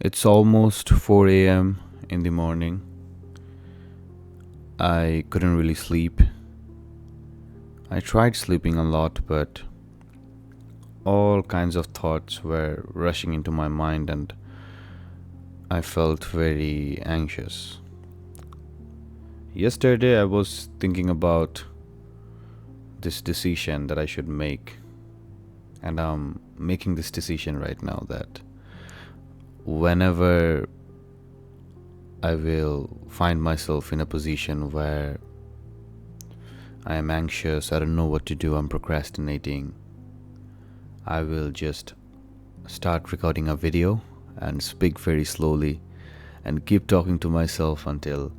It's almost 4 a.m. in the morning. I couldn't really sleep. I tried sleeping a lot, but all kinds of thoughts were rushing into my mind and I felt very anxious. Yesterday, I was thinking about this decision that I should make, and I'm making this decision right now that whenever I will find myself in a position where I am anxious, I don't know what to do, I'm procrastinating, I will just start recording a video and speak very slowly and keep talking to myself until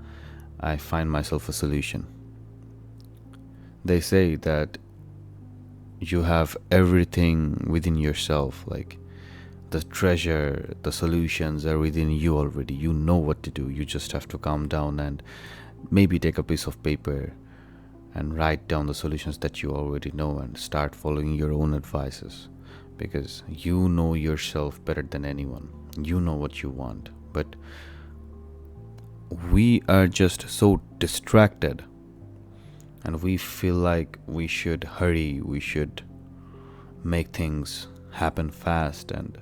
I find myself a solution. They say that you have everything within yourself, like the treasure, the solutions are within you already. You know what to do. You just have to calm down and maybe take a piece of paper and write down the solutions that you already know and start following your own advices, because you know yourself better than anyone. You know what you want, but we are just so distracted and we feel like we should hurry, we should make things happen fast, and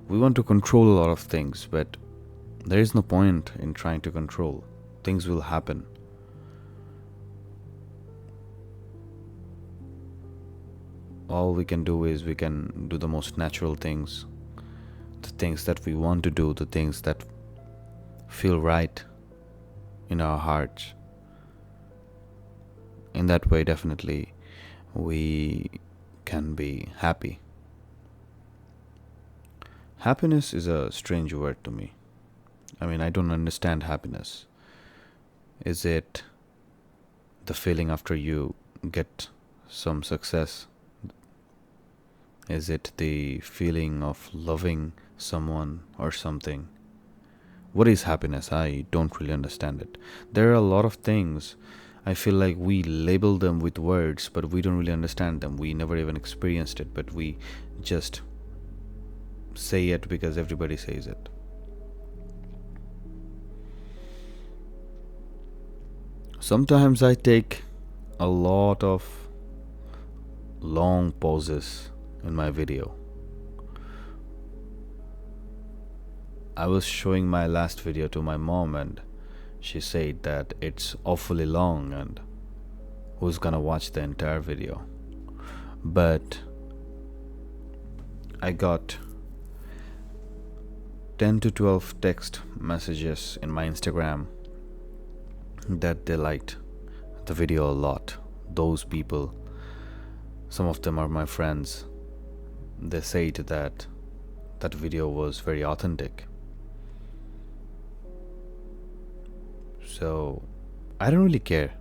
we want to control a lot of things, but there is no point in trying to control. Things will happen. All we can do is we can do the most natural things, the things that we want to do, the things that feel right in our hearts. In that way, definitely, we can be happy. Happiness is a strange word to me. I mean, I don't understand happiness. Is it the feeling after you get some success? Is it the feeling of loving someone or something? What is happiness? I don't really understand it. There are a lot of things. I feel like we label them with words, but we don't really understand them. We never even experienced it, but we just say it because everybody says it. Sometimes I take a lot of long pauses in my video. I was showing my last video to my mom and she said that it's awfully long and who's gonna watch the entire video. But I got 10 to 12 text messages in my Instagram that they liked the video a lot. Those people, some of them are my friends, they said that that video was very authentic. So I don't really care.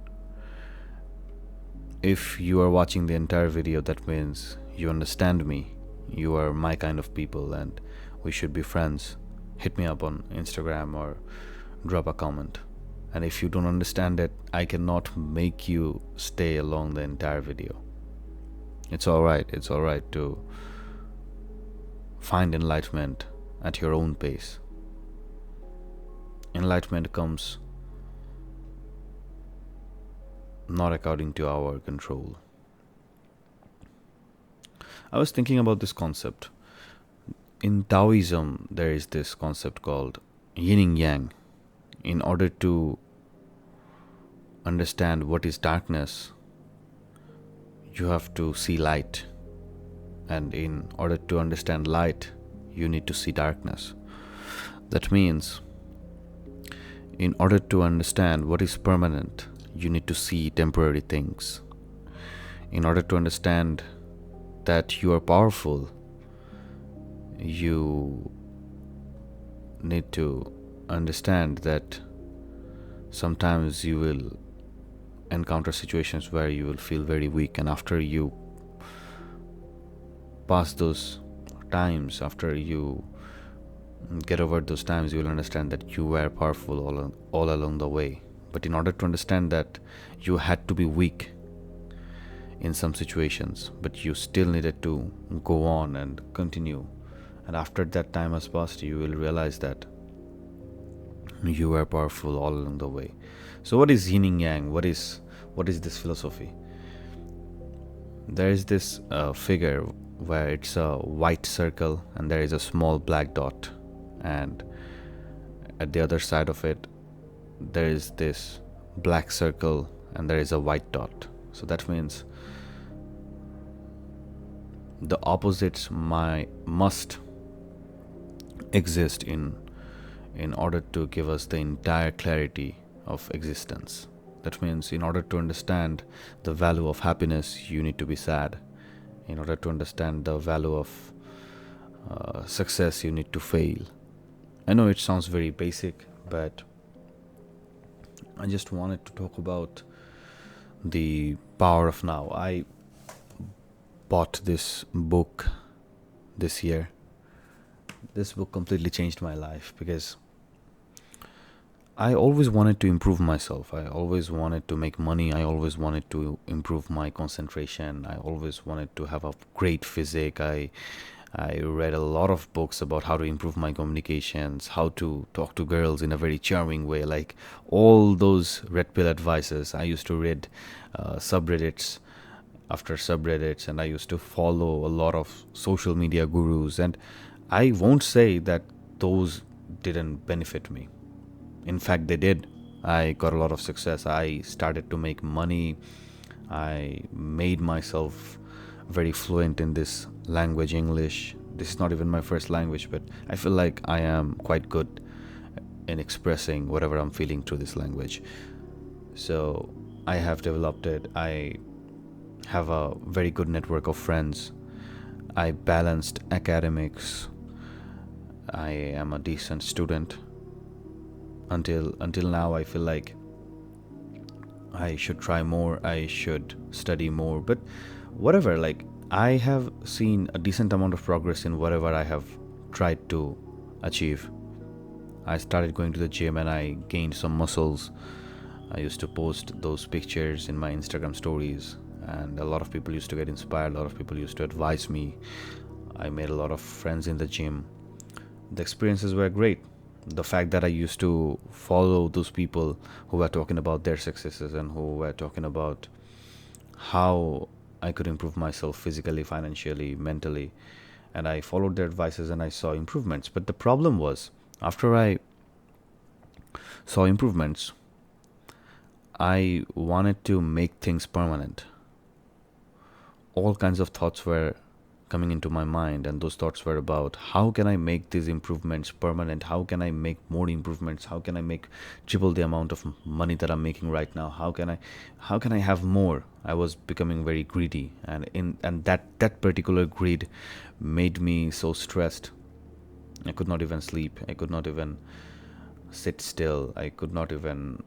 If you are watching the entire video, that means you understand me. You are my kind of people and we should be friends. Hit me up on Instagram or drop a comment. And if you don't understand it, I cannot make you stay along the entire video. It's alright to find enlightenment at your own pace. Enlightenment comes not according to our control. I was thinking about this concept. In Taoism, there is this concept called yin and yang. In order to understand what is darkness, you have to see light. And in order to understand light, you need to see darkness. That means, in order to understand what is permanent, you need to see temporary things. In order to understand that you are powerful, you need to understand that sometimes you will encounter situations where you will feel very weak, and after you pass those times, after you get over those times, you will understand that you were powerful all along the way. But in order to understand that, you had to be weak in some situations, but you still needed to go on and continue And after that time has passed, you will realize that you were powerful all along the way. So what is yin and yang? What is this philosophy? There is this figure where it's a white circle and there is a small black dot, and at the other side of it there is this black circle and there is a white dot. So that means the opposites must exist in order to give us the entire clarity of existence. That means in order to understand the value of happiness, you need to be sad. In order to understand the value of success, you need to fail. I know it sounds very basic, but I just wanted to talk about the power of now. I bought this book this year. This book completely changed my life because I always wanted to improve myself. I always wanted to make money. I always wanted to improve my concentration. I always wanted to have a great physique. I read a lot of books about how to improve my communications, how to talk to girls in a very charming way, like all those red pill advices. I used to read subreddits after subreddits, and I used to follow a lot of social media gurus. And I won't say that those didn't benefit me. In fact, they did. I got a lot of success. I started to make money. I made myself very fluent in this language, English. This is not even my first language, but I feel like I am quite good in expressing whatever I'm feeling through this language. So I have developed it. I have a very good network of friends. I balanced academics. I am a decent student. Until now, I feel like I should try more. I should study more. But whatever, like, I have seen a decent amount of progress in whatever I have tried to achieve. I started going to the gym and I gained some muscles. I used to post those pictures in my Instagram stories, and a lot of people used to get inspired. A lot of people used to advise me. I made a lot of friends in the gym. The experiences were great. The fact that I used to follow those people who were talking about their successes and who were talking about how I could improve myself physically, financially, mentally, and I followed their advices and I saw improvements. But the problem was, after I saw improvements, I wanted to make things permanent. All kinds of thoughts were coming into my mind, and those thoughts were about how can I make these improvements permanent? How can I make more improvements? How can I make triple the amount of money that I'm making right now? How can I have more? I was becoming very greedy, and that particular greed made me so stressed. I could not even sleep. I could not even sit still. I could not even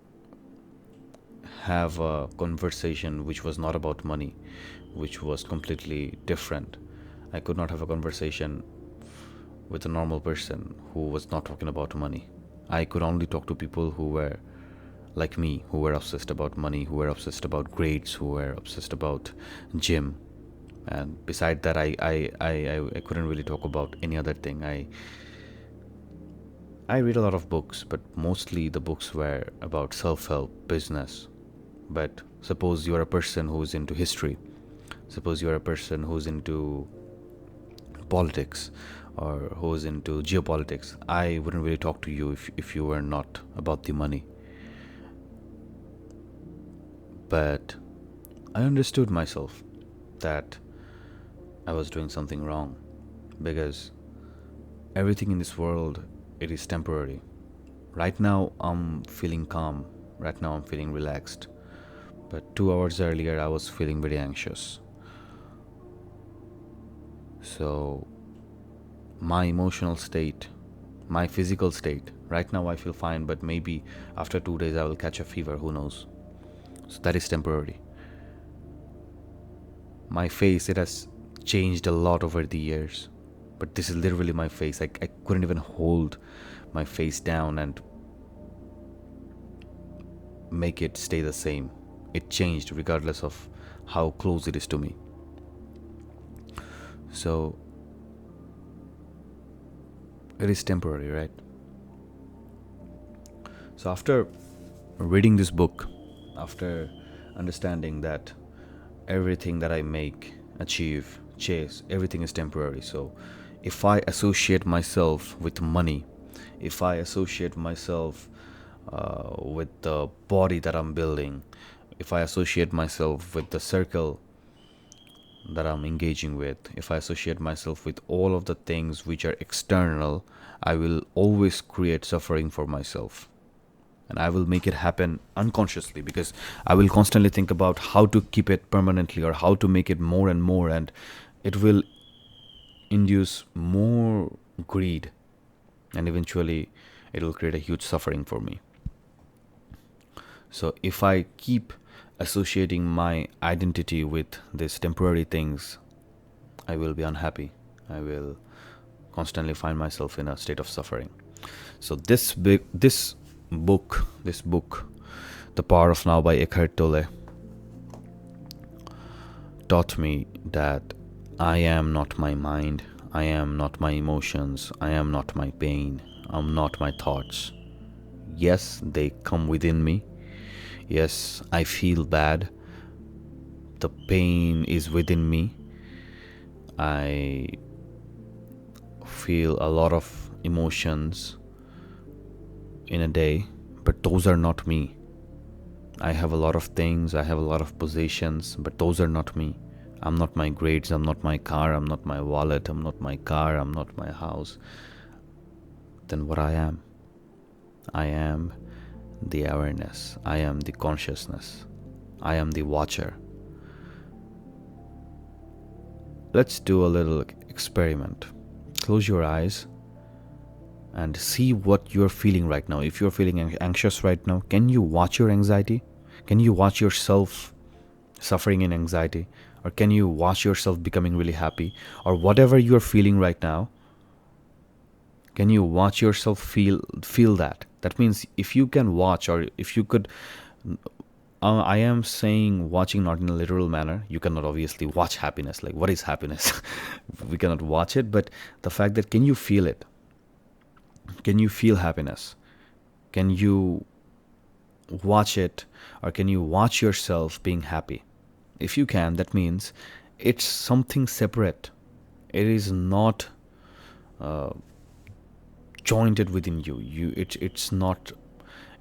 have a conversation which was not about money, which was completely different. I could not have a conversation with a normal person who was not talking about money. I could only talk to people who were like me, who were obsessed about money, who were obsessed about grades, who were obsessed about gym. And beside that, I couldn't really talk about any other thing. I read a lot of books, but mostly the books were about self-help, business. But suppose you're a person who's into history. Suppose you're a person who's into politics or who's into geopolitics. I wouldn't really talk to you if you were not about the money. But I understood myself that I was doing something wrong, because everything in this world, it is temporary. Right now I'm feeling calm. Right now I'm feeling relaxed. But 2 hours earlier I was feeling very anxious. So my emotional state, my physical state, right now I feel fine, but maybe after 2 days I will catch a fever, who knows? So that is temporary. My face, it has changed a lot over the years, but this is literally my face. I couldn't even hold my face down and make it stay the same. It changed regardless of how close it is to me. So It is temporary, right? So after reading this book, after understanding that everything that I make, achieve, chase, everything is temporary. So if I associate myself with money, if I associate myself with the body that I'm building, if I associate myself with the circle that I'm engaging with, if I associate myself with all of the things which are external, I will always create suffering for myself. And I will make it happen unconsciously, because I will constantly think about how to keep it permanently or how to make it more and more, and it will induce more greed, and eventually it will create a huge suffering for me. So if I keep associating my identity with these temporary things, I will be unhappy. I will constantly find myself in a state of suffering. So this book, The Power of Now by Eckhart Tolle, taught me that I am not my mind, I am not my emotions, I am not my pain, I'm not my thoughts. Yes, they come within me. Yes, I feel bad. The pain is within me. I feel a lot of emotions in a day, but those are not me. I have a lot of things, I have a lot of possessions, but those are not me. I'm not my grades, I'm not my car, I'm not my wallet, I'm not my car, I'm not my house. Then what I am? I am the awareness, I am the consciousness, I am the watcher. Let's do a little experiment. Close your eyes and see what you're feeling right now. If you're feeling anxious right now, can you watch your anxiety? Can you watch yourself suffering in anxiety? Or can you watch yourself becoming really happy? Or whatever you're feeling right now, can you watch yourself feel that? That means if you can watch, or if you could, I am saying watching not in a literal manner. You cannot obviously watch happiness. Like, what is happiness? We cannot watch it, but the fact that, can you feel it? Can you feel happiness? Can you watch it, or can you watch yourself being happy? If you can, that means it's something separate. It is not jointed within you. It's not.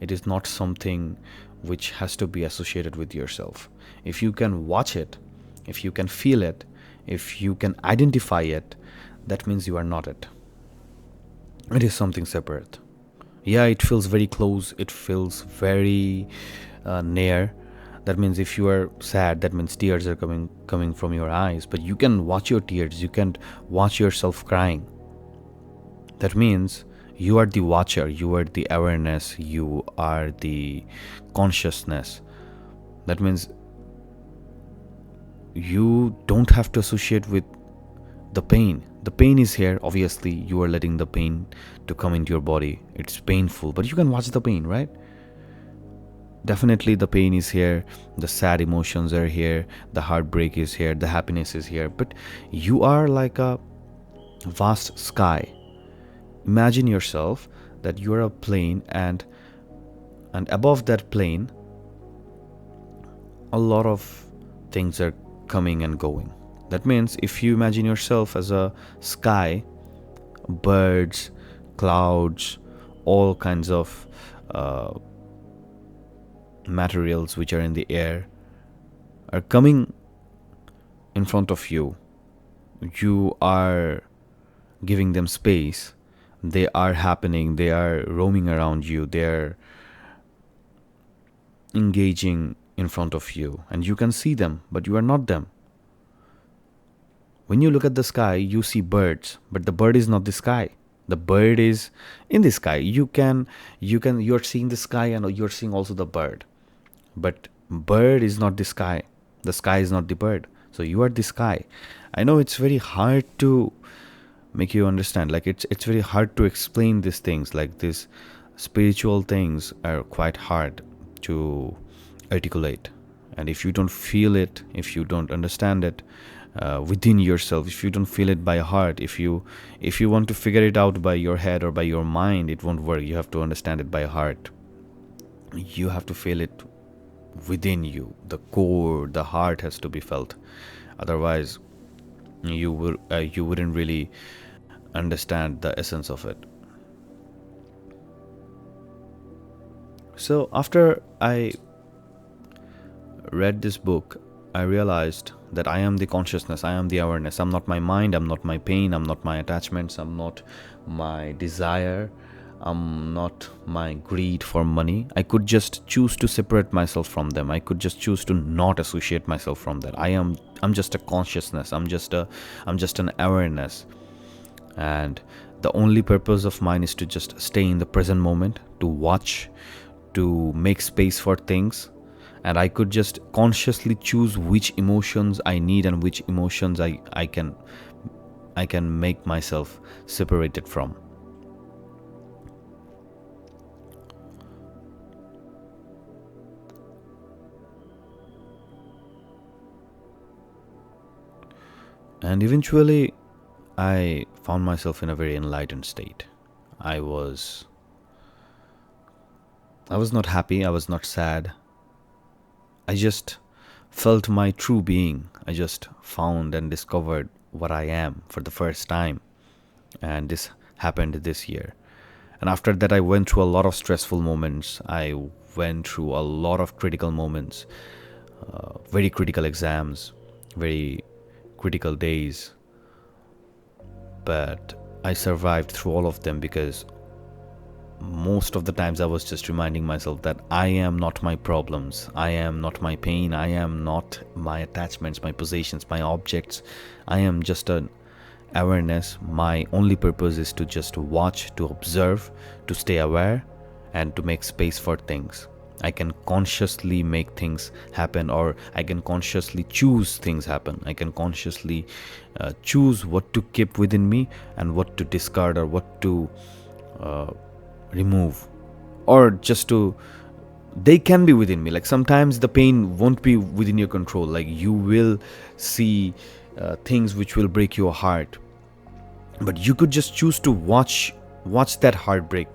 It is not something which has to be associated with yourself. If you can watch it, if you can feel it, if you can identify it, that means you are not it. It is something separate. Yeah, it feels very close. It feels very near. That means if you are sad, that means tears are coming from your eyes. But you can watch your tears. You can watch yourself crying. That means you are the watcher. You are the awareness. You are the consciousness. That means you don't have to associate with the pain. The pain is here. Obviously, you are letting the pain to come into your body. It's painful, but you can watch the pain, right? Definitely the pain is here, the sad emotions are here, the heartbreak is here, the happiness is here, but you are like a vast sky. Imagine yourself that you are a plane, and above that plane a lot of things are coming and going. That means if you imagine yourself as a sky, birds, clouds, all kinds of materials which are in the air are coming in front of you. You are giving them space. They are happening. They are roaming around you. They are engaging in front of you, and you can see them, but you are not them. When you look at the sky, you see birds, but the bird is not the sky. The bird is in the sky. You're seeing the sky, and you're seeing also the bird. But bird is not the sky. The sky is not the bird. So you are the sky. I know it's very hard to make you understand. Like, it's very hard to explain these things. Like, these spiritual things are quite hard to articulate. And if you don't feel it, if you don't understand it, within yourself, if you don't feel it by heart, if you want to figure it out by your head or by your mind, it won't work. You have to understand it by heart. You have to feel it within you. The core, the heart has to be felt. Otherwise, you wouldn't really understand the essence of it. So after I read this book, I realized that I am the consciousness, I am the awareness. I'm not my mind, I'm not my pain, I'm not my attachments, I'm not my desire, I'm not my greed for money. I could just choose to separate myself from them. I could just choose to not associate myself from that. I'm just a consciousness. I'm just an awareness. And the only purpose of mine is to just stay in the present moment, to watch, to make space for things. And I could just consciously choose which emotions I need and which emotions I can make myself separated from. And eventually, I found myself in a very enlightened state. I was not happy, I was not sad. I just felt my true being. I just found and discovered what I am for the first time. And this happened this year. And after that, I went through a lot of stressful moments. I went through a lot of critical moments, very critical exams, very critical days. But I survived through all of them because most of the times I was just reminding myself that I am not my problems, I am not my pain, I am not my attachments, my possessions, my objects. I am just an awareness. My only purpose is to just watch, to observe, to stay aware, and to make space for things. I can consciously make things happen, or I can consciously choose things happen. I can consciously choose what to keep within me and what to discard, or what to remove, or just to, they can be within me. Like sometimes the pain won't be within your control. Like you will see things which will break your heart, but you could just choose to watch that heartbreak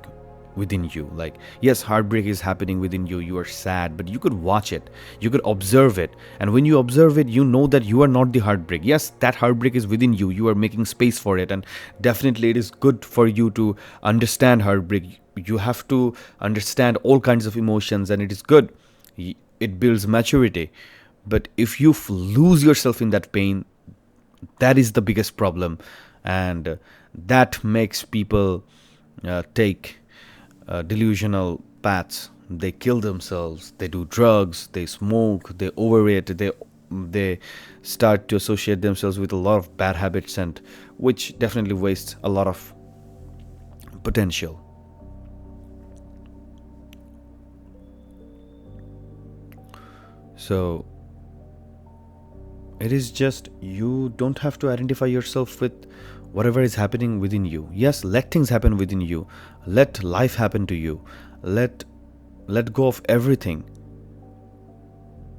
within you. Like, yes, heartbreak is happening within you, you are sad, but you could watch it, you could observe it. And when you observe it, you know that you are not the heartbreak. Yes, that heartbreak is within you, you are making space for it. And definitely it is good for you to understand heartbreak. You have to understand all kinds of emotions, and it is good. It builds maturity. But if you lose yourself in that pain, that is the biggest problem. And that makes people take delusional paths. They kill themselves, they do drugs, they smoke, they overeat, they start to associate themselves with a lot of bad habits, and which definitely wastes a lot of potential. So it is just, you don't have to identify yourself with whatever is happening within you. Yes, let things happen within you. Let life happen to you. Let go of everything.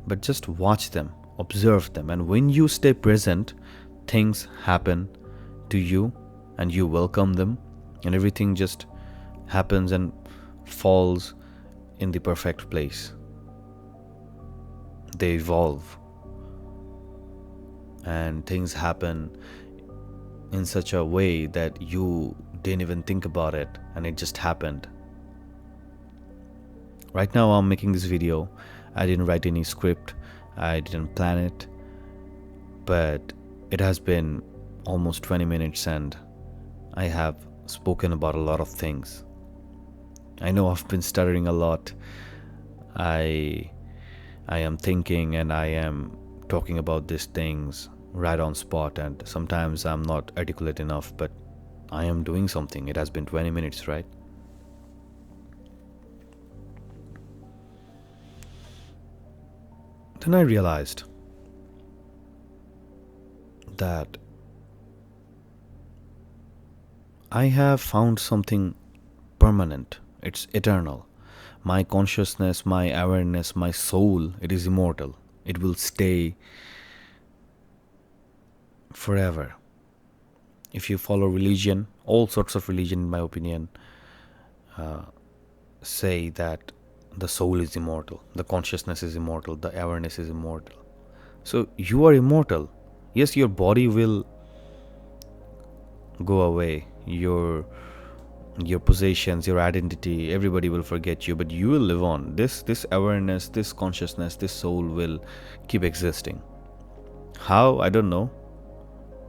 But just watch them, observe them. And when you stay present, things happen to you and you welcome them, and everything just happens and falls in the perfect place. They evolve. And things happen in such a way that you didn't even think about it, and it just happened. Right now I'm making this video. I didn't write any script, I didn't plan it, but it has been almost 20 minutes and I have spoken about a lot of things. I know I've been stuttering a lot. I am thinking and I am talking about these things right on spot, and sometimes I'm not articulate enough, but I am doing something. It has been 20 minutes, right? Then I realized that I have found something permanent. It's eternal. My consciousness, my awareness, my soul, it is immortal. It will stay forever. If you follow religion, all sorts of religion, in my opinion, say that the soul is immortal, the consciousness is immortal, the awareness is immortal. So you are immortal. Yes, your body will go away, your possessions, your identity, everybody will forget you, but you will live on. This awareness, this consciousness, this soul will keep existing. How? I don't know.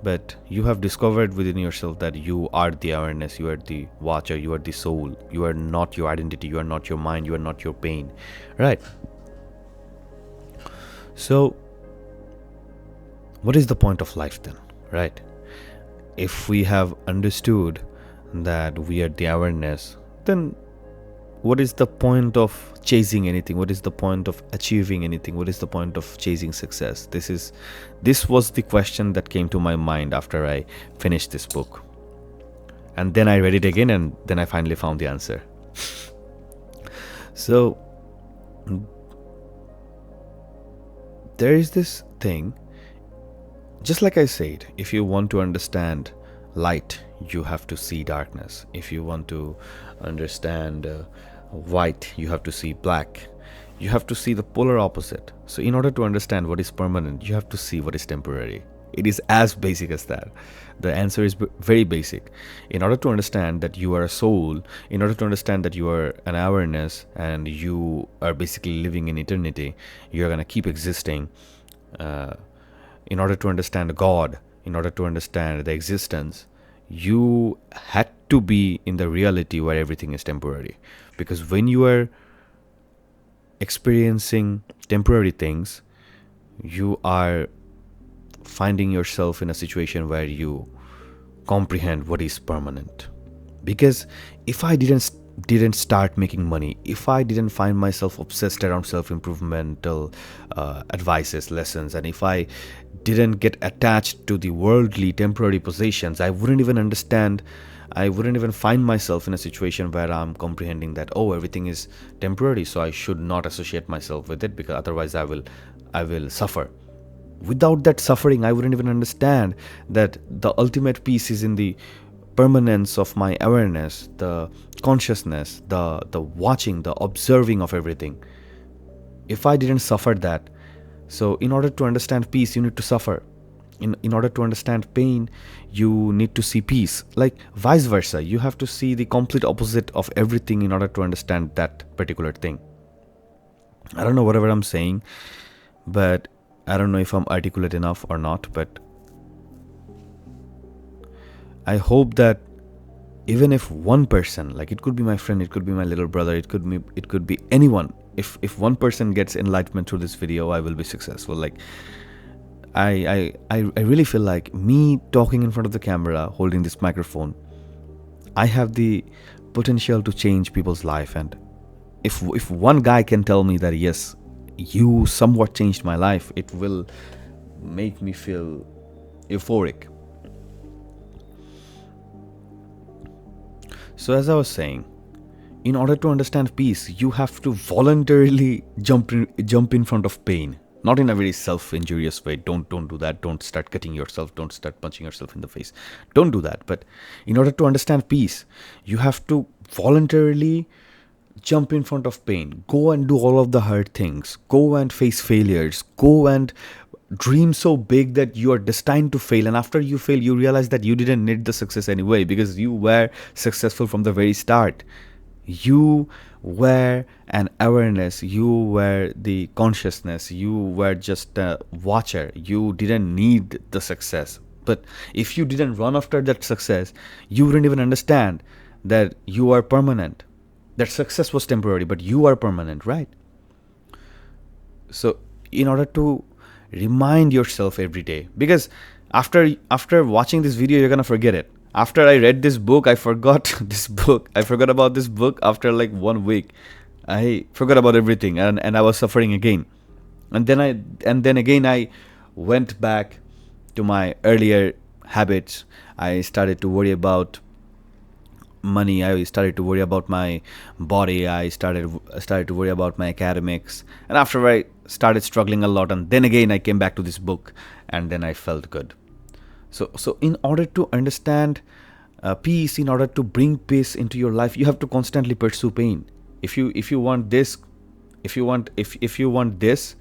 But you have discovered within yourself that you are the awareness, you are the watcher, you are the soul. You are not your identity, you are not your mind, you are not your pain. Right? So, what is the point of life then? Right? If we have understood that we are the awareness, then what is the point of chasing anything? What is the point of achieving anything? What is the point of chasing success? This was the question that came to my mind after I finished this book. And then I read it again, and then I finally found the answer. So there is this thing, just like I said, if you want to understand light, you have to see darkness. If you want to understand white, you have to see black. You have to see the polar opposite. So in order to understand what is permanent, you have to see what is temporary. It is as basic as that. The answer is very basic. In order to understand that you are a soul, in order to understand that you are an awareness and you are basically living in eternity, you're going to keep existing. In order to understand God, in order to understand the existence, you had to be in the reality where everything is temporary. Because when you are experiencing temporary things, you are finding yourself in a situation where you comprehend what is permanent. Because if I didn't start making money, if I didn't find myself obsessed around self-improvemental advices, lessons, and if I didn't get attached to the worldly temporary possessions, I wouldn't even find myself in a situation where I'm comprehending that, oh, everything is temporary, so I should not associate myself with it, because otherwise I will suffer. Without that suffering, I wouldn't even understand that the ultimate peace is in the permanence of my awareness, the consciousness, the watching, the observing of everything. If I didn't suffer that, so in order to understand peace, you need to suffer. In order to understand pain, you need to see peace. Like vice versa, you have to see the complete opposite of everything in order to understand that particular thing. I don't know whatever I'm saying, but I don't know if I'm articulate enough or not, but I hope that even if one person, like it could be my friend, it could be my little brother, it could be anyone, if one person gets enlightenment through this video, I will be successful. Like I really feel like me talking in front of the camera, holding this microphone, I have the potential to change people's life. And if one guy can tell me that, yes, you somewhat changed my life, it will make me feel euphoric. So as I was saying, in order to understand peace, you have to voluntarily jump in front of pain. Not in a very self-injurious way. Don't do that. Don't start cutting yourself. Don't start punching yourself in the face. Don't do that. But in order to understand peace, you have to voluntarily jump in front of pain. Go and do all of the hard things. Go and face failures. Go and dream so big that you are destined to fail. And after you fail, you realize that you didn't need the success anyway, because you were successful from the very start. You were an awareness, you were the consciousness, you were just a watcher. You didn't need the success. But if you didn't run after that success, you wouldn't even understand that you are permanent. That success was temporary, but you are permanent, right? So in order to remind yourself every day, because after watching this video, you're gonna forget it. After I read this book, I forgot this book. I forgot about this book after like 1 week. I forgot about everything, and I was suffering again. And then again I went back to my earlier habits. I started to worry about money. I started to worry about my body. I started to worry about my academics. And after I started struggling a lot, and then again I came back to this book, and then I felt good. So in order to understand peace, in order to bring peace into your life, you have to constantly pursue pain. If you want this, if you want this,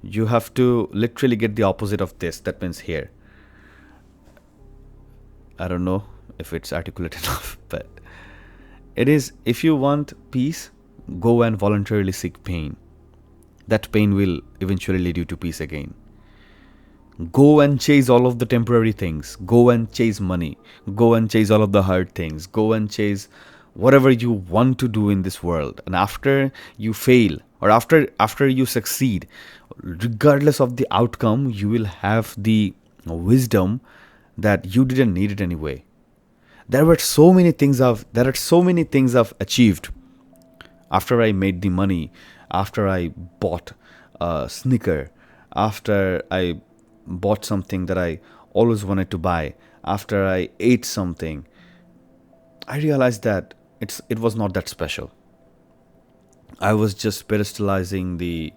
you have to literally get the opposite of this. That means here. I don't know if it's articulate enough, but it is. If you want peace, go and voluntarily seek pain. That pain will eventually lead you to peace again. Go and chase all of the temporary things. Go and chase money. Go and chase all of the hard things. Go and chase whatever you want to do in this world. And after you fail, or after you succeed, regardless of the outcome, you will have the wisdom that you didn't need it anyway. There are so many things I've achieved after I made the money, after I bought a sneaker, after I bought something that I always wanted to buy, after I ate something, I realized that it was not that special. I was just pedestalizing the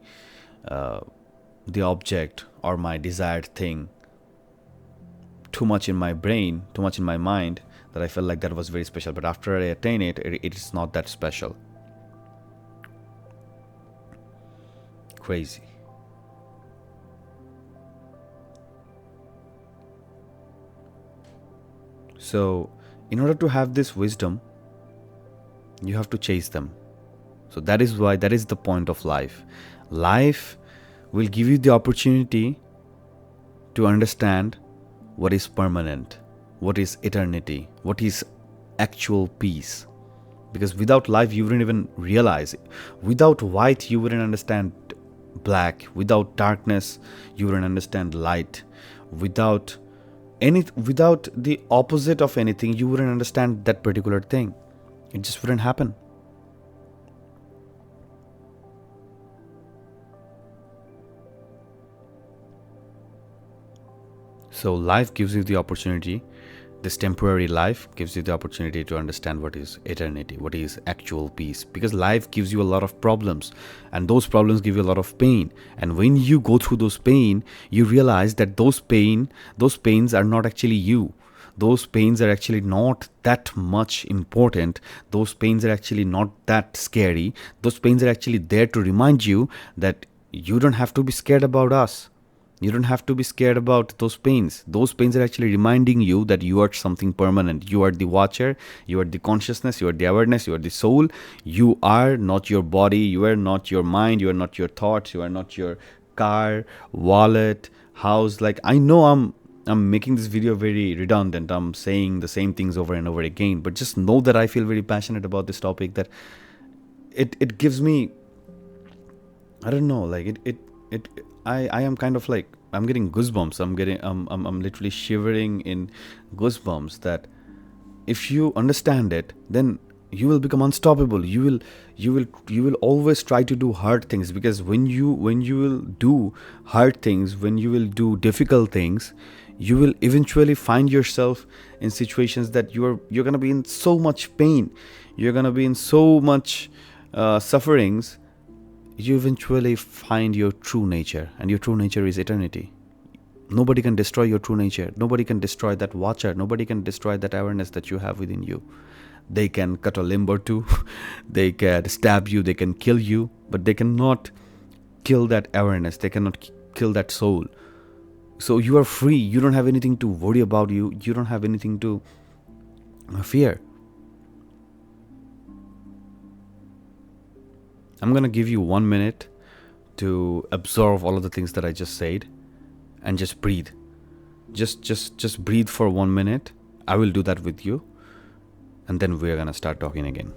object or my desired thing too much in my brain, too much in my mind, that I felt like that was very special. But after I attain it, it is not that special. Crazy. So, in order to have this wisdom, you have to chase them. So that is why, that is the point of life. Life will give you the opportunity to understand what is permanent, what is eternity, what is actual peace. Because without life, you wouldn't even realize it. Without white, you wouldn't understand black. Without darkness, you wouldn't understand light. Without the opposite of anything, you wouldn't understand that particular thing. It just wouldn't happen. So life gives you the opportunity, this temporary life gives you the opportunity to understand what is eternity, what is actual peace. Because life gives you a lot of problems, and those problems give you a lot of pain. And when you go through those pain, you realize that those pains are not actually you. Those pains are actually not that much important. Those pains are actually not that scary. Those pains are actually there to remind you that you don't have to be scared about us. You don't have to be scared about those pains. Those pains are actually reminding you that you are something permanent. You are the watcher, you are the consciousness, you are the awareness, you are the soul. You are not your body, you are not your mind, you are not your thoughts, you are not your car, wallet, house. Like, I know I'm making this video very redundant. I'm saying the same things over and over again, but just know that I feel very passionate about this topic, that it gives me, I don't know, like I am kind of like, I'm getting goosebumps. I'm literally shivering in goosebumps, that if you understand it, then you will become unstoppable. You will always try to do hard things, because when you will do hard things, when you will do difficult things, you will eventually find yourself in situations that you're gonna be in so much pain, you're gonna be in so much sufferings. You eventually find your true nature, and your true nature is eternity. Nobody can destroy your true nature. Nobody can destroy that watcher. Nobody can destroy that awareness that you have within you. They can cut a limb or two, they can stab you, they can kill you, but they cannot kill that awareness. They cannot kill that soul. So you are free. You don't have anything to worry about. You don't have anything to fear. I'm gonna give you 1 minute to absorb all of the things that I just said, and just breathe. Just breathe for 1 minute. I will do that with you, and then we're gonna start talking again.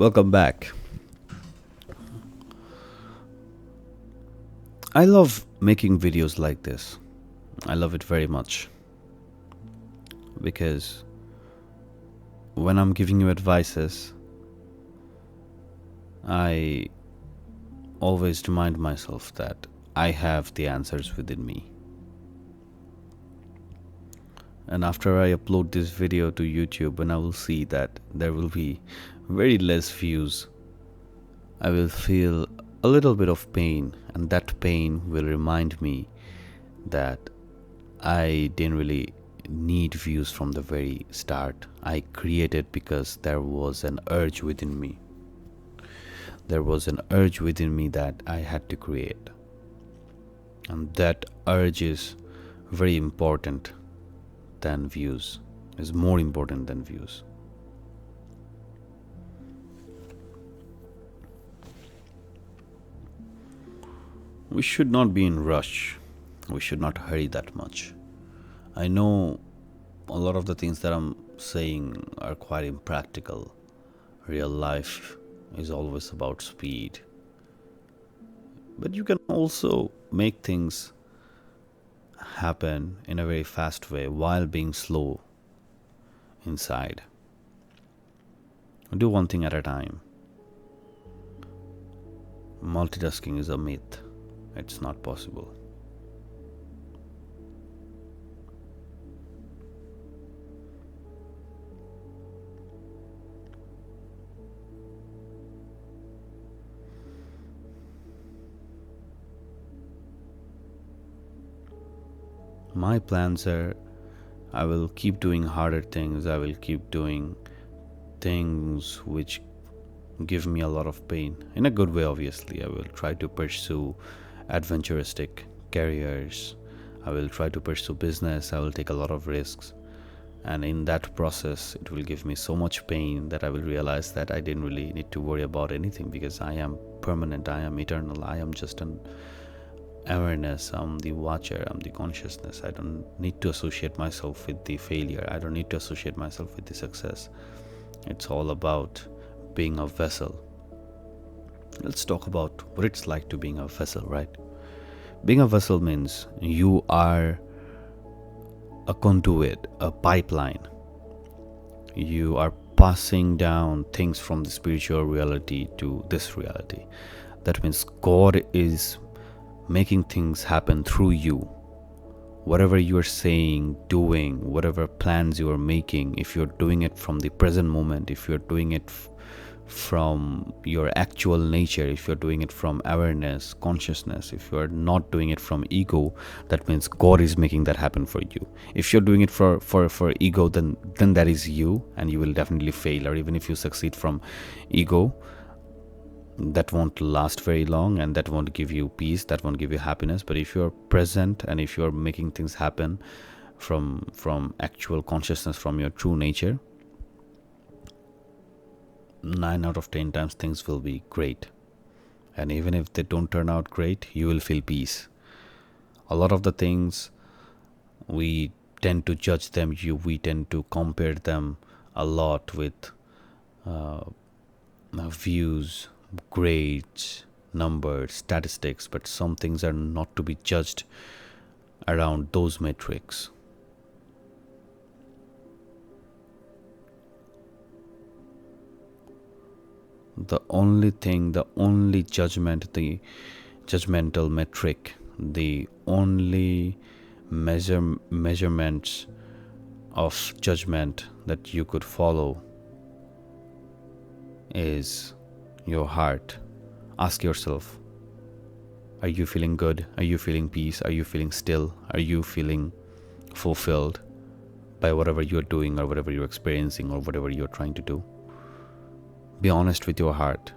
Welcome back. I love making videos like this. I love it very much because when I'm giving you advices, I always remind myself that I have the answers within me. And after I upload this video to YouTube, and I will see that there will be very less views, I will feel a little bit of pain, and that pain will remind me that I didn't really need views from the very start. I created because there was an urge within me. There was an urge within me that I had to create. And that urge is very important than views, is more important than views. We should not be in rush. We should not hurry that much. I know a lot of the things that I'm saying are quite impractical. Real life is always about speed. But you can also make things happen in a very fast way while being slow inside. Do one thing at a time. Multitasking is a myth. It's not possible. My plans are I will keep doing harder things. I will keep doing things which give me a lot of pain. In a good way, obviously. I will try to pursue adventuristic careers. I will try to pursue business. I will take a lot of risks. And in that process, it will give me so much pain that I will realize that I didn't really need to worry about anything because I am permanent. I am eternal. I am just an awareness. I'm the watcher. I'm the consciousness. I don't need to associate myself with the failure. I don't need to associate myself with the success. It's all about being a vessel. Let's talk about what it's like to being a vessel, right? Being a vessel means you are a conduit, a pipeline. You are passing down things from the spiritual reality to this reality. That means God is making things happen through you. Whatever you are saying, doing, whatever plans you are making, if you're doing it from the present moment, if you're doing it from your actual nature, if you're doing it from awareness, consciousness, if you're not doing it from ego, that means God is making that happen for you. If you're doing it for ego, then that is you, and you will definitely fail. Or even if you succeed from ego, that won't last very long, and that won't give you peace, that won't give you happiness. But if you're present and if you're making things happen from actual consciousness, from your true nature, 9 out of 10 times things will be great. And even if they don't turn out great, you will feel peace. A lot of the things we tend to judge them, we tend to compare them a lot with views, grades, numbers, statistics, but some things are not to be judged around those metrics. The only judgment, the judgmental metric, the only measurements of judgment that you could follow is your heart. Ask yourself, are you feeling good? Are you feeling peace? Are you feeling still? Are you feeling fulfilled by whatever you're doing or whatever you're experiencing or whatever you're trying to do? Be honest with your heart.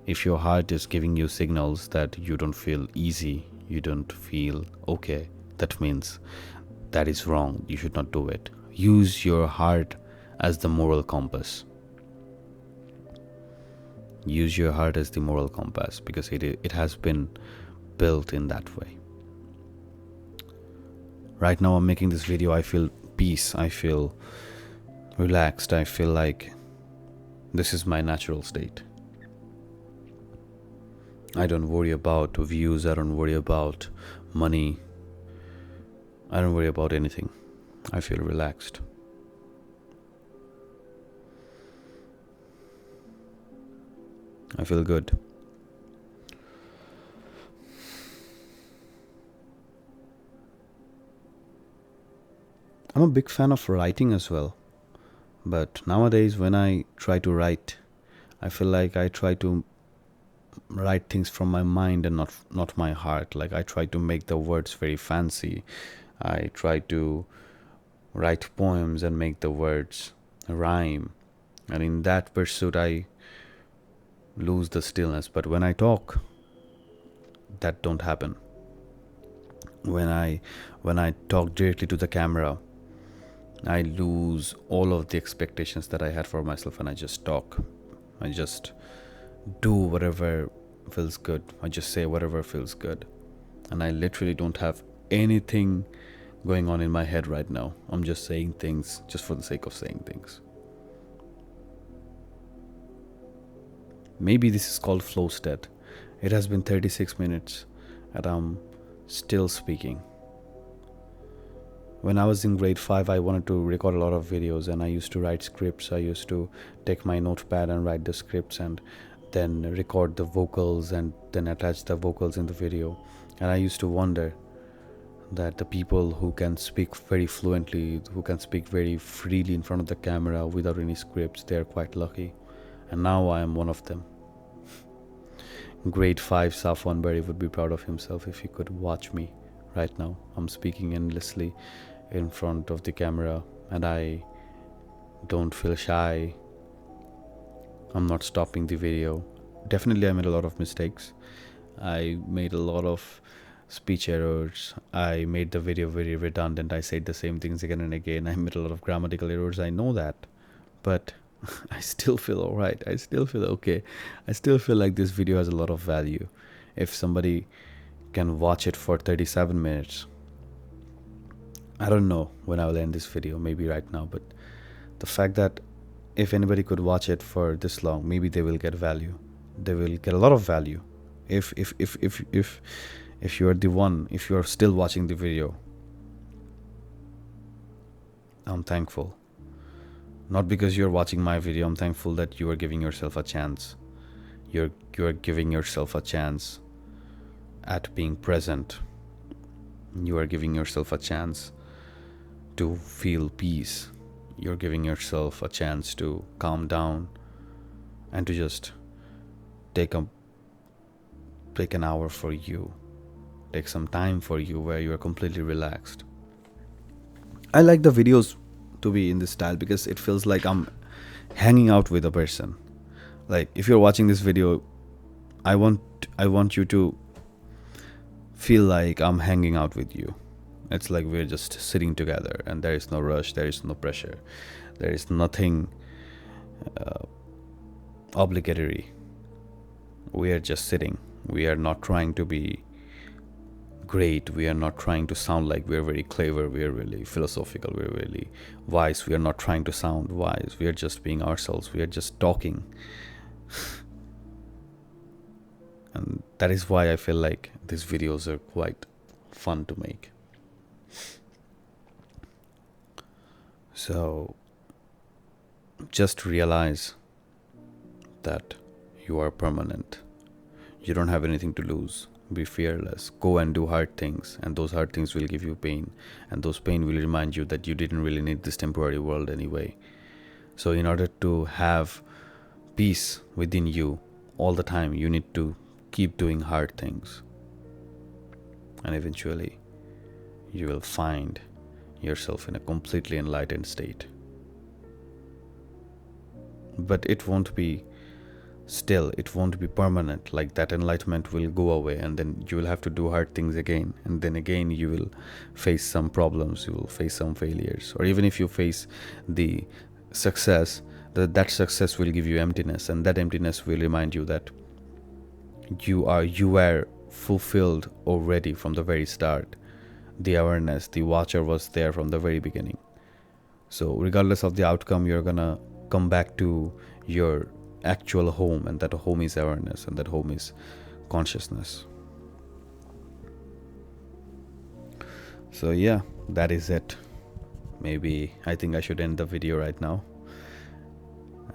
If your heart is giving you signals that you don't feel easy, you don't feel okay, that means that is wrong. You should not do it. Use your heart as the moral compass. Use your heart as the moral compass because it has been built in that way. Right now I'm making this video, I feel peace, I feel relaxed, I feel like This is my natural state. I don't worry about views, I don't worry about money, I don't worry about anything. I feel relaxed. I feel good. I'm a big fan of writing as well. But nowadays, when I try to write, I feel like I try to write things from my mind and not my heart. Like I try to make the words very fancy. I try to write poems and make the words rhyme. And in that pursuit, I lose the stillness. But when I talk, that don't happen. When I talk directly to the camera, I lose all of the expectations that I had for myself, and I just talk. I just do whatever feels good. I just say whatever feels good. And I literally don't have anything going on in my head right now. I'm just saying things just for the sake of saying things. Maybe this is called flow state. It has been 36 minutes and I'm still speaking. When I was in grade 5, I wanted to record a lot of videos and I used to write scripts. I used to take my notepad and write the scripts and then record the vocals and then attach the vocals in the video. And I used to wonder that the people who can speak very fluently, who can speak very freely in front of the camera without any scripts, they're quite lucky. And now I am one of them. Grade 5 Safwan Berry would be proud of himself if he could watch me right now. I'm speaking endlessly in front of the camera and I don't feel shy. I'm not stopping the video. Definitely I made a lot of mistakes. I made a lot of speech errors. I made the video very redundant. I said the same things again and again. I made a lot of grammatical errors. I know that. But I still feel alright. I still feel okay. I still feel like this video has a lot of value. If somebody can watch it for 37 minutes, I don't know when I will end this video, maybe right now, but the fact that if anybody could watch it for this long, maybe they will get value. They will get a lot of value. If you are the one, if you are still watching the video, I'm thankful. Not because you're watching my video, I'm thankful that you are giving yourself a chance. You're giving yourself a chance at being present. You are giving yourself a chance to feel peace. You're giving yourself a chance to calm down and to just take an hour for you. Take some time for you where you are completely relaxed. I like the videos to be in this style because it feels like I'm hanging out with a person. Like if you're watching this video, I want you to feel like I'm hanging out with you. It's like we're just sitting together and there is no rush, there is no pressure, there is nothing obligatory. We are just sitting. We are not trying to be great. We are not trying to sound like we're very clever. We are really philosophical. We're really wise. We are not trying to sound wise. We are just being ourselves. We are just talking. And that is why I feel like these videos are quite fun to make. So just realize that you are permanent. You don't have anything to lose. Be fearless. Go and do hard things, and those hard things will give you pain, and those pain will remind you that you didn't really need this temporary world anyway. So in order to have peace within you all the time, you need to keep doing hard things, and eventually you will find yourself in a completely enlightened state. But it won't be still, it won't be permanent. Like that enlightenment will go away and then you will have to do hard things again, and then again you will face some problems, you will face some failures, or even if you face the success, that success will give you emptiness, and that emptiness will remind you that you were fulfilled already from the very start. The awareness, the watcher was there from the very beginning. So regardless of the outcome, you're gonna come back to your actual home, and that home is awareness, and that home is consciousness. So yeah, that is it. Maybe I think I should end the video right now.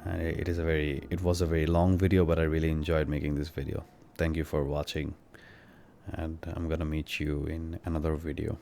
It was a very long video, but I really enjoyed making this video. Thank you for watching, and I'm gonna meet you in another video.